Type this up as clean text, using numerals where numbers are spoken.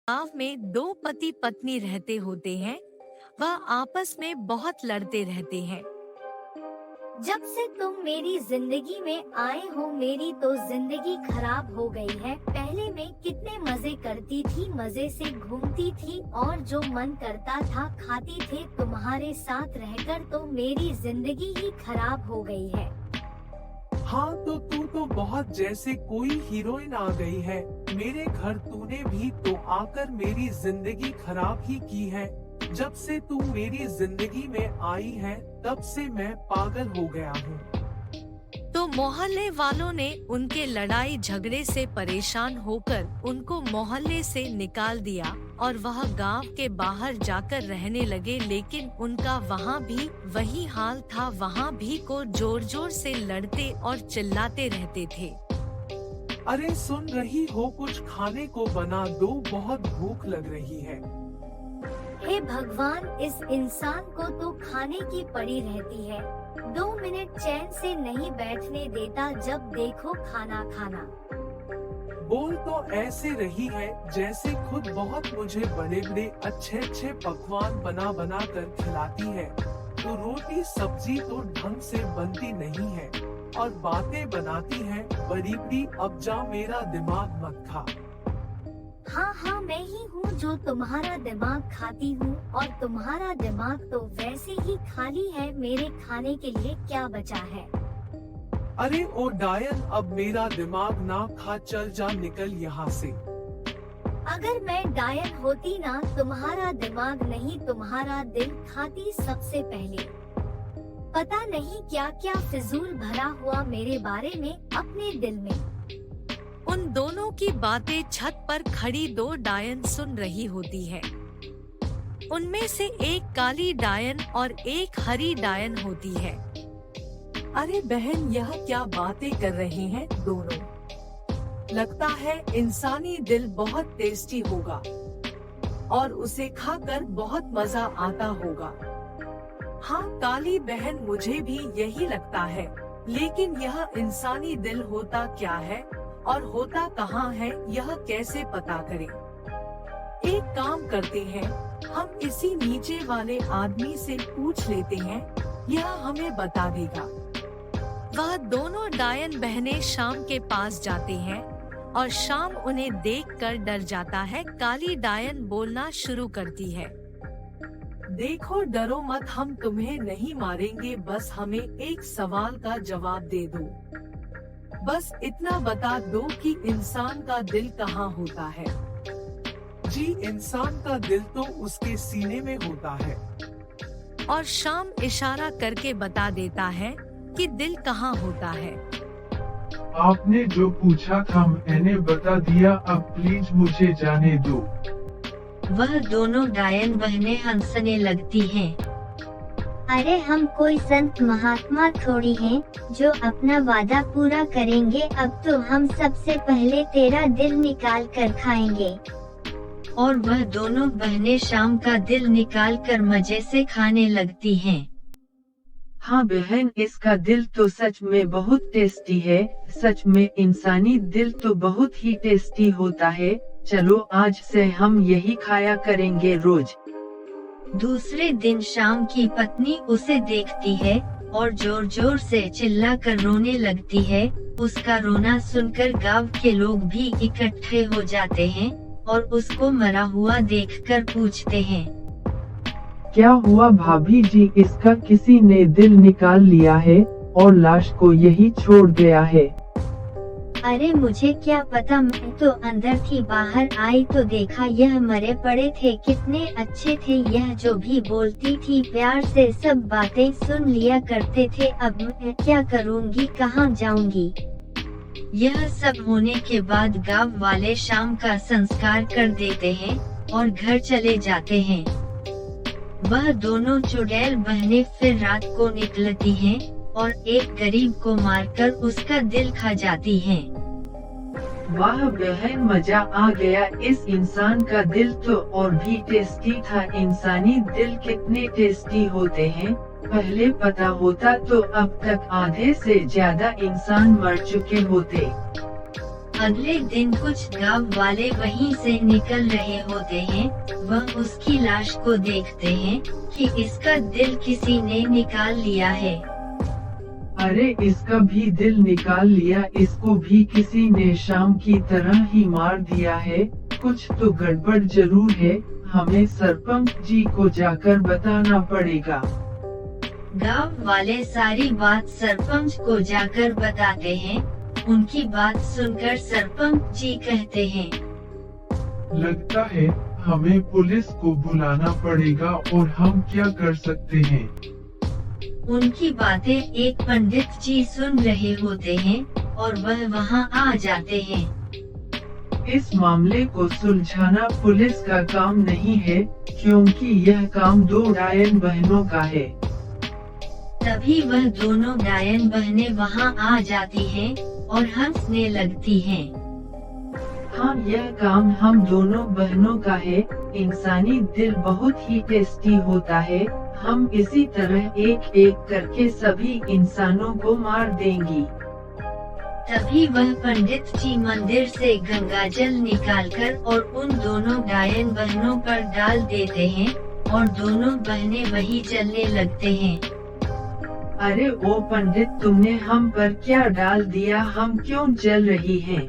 गांव में दो पति पत्नी रहते होते हैं। वह आपस में बहुत लड़ते रहते हैं। जब से तुम मेरी जिंदगी में आए हो मेरी तो जिंदगी खराब हो गई है। पहले मैं कितने मजे करती थी, मजे से घूमती थी और जो मन करता था खाती थी। तुम्हारे साथ रहकर तो मेरी जिंदगी ही खराब हो गई है। हाँ तो तू तो बहुत जैसे कोई हीरोइन आ गई है। मेरे घर तूने भी तो आकर मेरी जिंदगी खराब ही की है। जब से तू मेरी जिंदगी में आई है तब से मैं पागल हो गया हूँ। तो मोहल्ले वालों ने उनके लड़ाई झगड़े से परेशान होकर उनको मोहल्ले से निकाल दिया और वह गांव के बाहर जाकर रहने लगे। लेकिन उनका वहाँ भी वही हाल था। वहाँ भी को जोर जोर से लड़ते और चिल्लाते रहते थे। अरे सुन रही हो, कुछ खाने को बना दो, बहुत भूख लग रही है। हे भगवान, इस इंसान को तो खाने की पड़ी रहती है। 2 मिनट चैन से नहीं बैठने देता, जब देखो खाना खाना। बोल तो ऐसे रही है जैसे खुद बहुत मुझे बड़े बड़े अच्छे अच्छे पकवान बना बना कर खिलाती है। तो रोटी सब्जी तो ढंग से बनती नहीं है और बातें बनाती है बड़ी बड़ी। अब जा, मेरा दिमाग मत खा। हाँ, मैं ही हूँ जो तुम्हारा दिमाग खाती हूँ और तुम्हारा दिमाग तो वैसे ही खाली है। मेरे खाने के लिए क्या बचा है? अरे ओ डायन, अब मेरा दिमाग ना खा, चल जा, निकल यहाँ से। अगर मैं डायन होती ना, तुम्हारा दिमाग नहीं तुम्हारा दिल खाती सबसे पहले। पता नहीं क्या क्या फिजूल भरा हुआ मेरे बारे में अपने दिल में। उन दोनों की बातें छत पर खड़ी 2 डायन सुन रही होती है। उनमें से एक काली डायन और एक हरी डायन होती है। अरे बहन, यह क्या बातें कर रहे हैं दोनों? लगता है इंसानी दिल बहुत टेस्टी होगा और उसे खाकर बहुत मजा आता होगा। हाँ काली बहन, मुझे भी यही लगता है। लेकिन यह इंसानी दिल होता क्या है और होता कहाँ है, यह कैसे पता करें? एक काम करते हैं, हम इसी नीचे वाले आदमी से पूछ लेते हैं, यह हमें बता देगा। वह दोनों डायन बहनें शाम के पास जाते हैं और शाम उन्हें देखकर डर जाता है। काली डायन बोलना शुरू करती है। देखो डरो मत, हम तुम्हें नहीं मारेंगे, बस हमें एक सवाल का जवाब दे दो। बस इतना बता दो कि इंसान का दिल कहाँ होता है? जी, इंसान का दिल तो उसके सीने में होता है। और शाम इशारा करके बता देता है कि दिल कहाँ होता है। आपने जो पूछा था मैंने बता दिया, अब प्लीज मुझे जाने दो। वह दोनों डायन बहनें हंसने लगती हैं। अरे हम कोई संत महात्मा थोड़ी हैं जो अपना वादा पूरा करेंगे। अब तो हम सबसे पहले तेरा दिल निकाल कर खाएंगे। और वह दोनों बहनें शाम का दिल निकाल कर मजे से खाने लगती हैं। हाँ बहन, इसका दिल तो सच में बहुत टेस्टी है। सच में इंसानी दिल तो बहुत ही टेस्टी होता है। चलो आज से हम यही खाया करेंगे रोज। दूसरे दिन शाम की पत्नी उसे देखती है और जोर जोर से चिल्ला कर रोने लगती है। उसका रोना सुनकर गांव के लोग भी इकट्ठे हो जाते हैं और उसको मरा हुआ देखकर पूछते हैं, क्या हुआ भाभी जी, इसका किसी ने दिल निकाल लिया है और लाश को यही छोड़ गया है? अरे मुझे क्या पता, मैं तो अंदर थी, बाहर आई तो देखा यह मरे पड़े थे। कितने अच्छे थे, यह जो भी बोलती थी प्यार से सब बातें सुन लिया करते थे। अब मैं क्या करूँगी, कहाँ जाऊँगी? यह सब होने के बाद गांव वाले शाम का संस्कार कर देते हैं और घर चले जाते हैं। वह दोनों चुड़ैल बहनें फिर रात को निकलती हैं और एक गरीब को मारकर उसका दिल खा जाती हैं। वाह बहन, मजा आ गया। इस इंसान का दिल तो और भी टेस्टी था। इंसानी दिल कितने टेस्टी होते हैं, पहले पता होता तो अब तक आधे से ज्यादा इंसान मर चुके होते। अगले दिन कुछ गांव वाले वहीं से निकल रहे होते हैं। वह उसकी लाश को देखते हैं कि इसका दिल किसी ने निकाल लिया है। अरे इसका भी दिल निकाल लिया, इसको भी किसी ने शाम की तरह ही मार दिया है। कुछ तो गड़बड़ जरूर है, हमें सरपंच जी को जाकर बताना पड़ेगा। गांव वाले सारी बात सरपंच को जाकर बताते हैं। उनकी बात सुनकर सरपंच जी कहते हैं, लगता है हमें पुलिस को बुलाना पड़ेगा, और हम क्या कर सकते हैं? उनकी बातें एक पंडित जी सुन रहे होते हैं और वह वहां आ जाते हैं। इस मामले को सुलझाना पुलिस का काम नहीं है, क्योंकि यह काम दो डायन बहनों का है। तभी वह दोनों डायन बहनें वहां आ जाती हैं और हंसने लगती हैं। हाँ, यह काम हम दोनों बहनों का है। इंसानी दिल बहुत ही टेस्टी होता है। हम इसी तरह एक एक करके सभी इंसानों को मार देंगी। तभी वह पंडित जी मंदिर से गंगाजल निकालकर और उन दोनों डायन बहनों पर डाल देते हैं और दोनों बहनें वही जलने लगते हैं। अरे ओ पंडित, तुमने हम पर क्या डाल दिया? हम क्यों जल रही हैं?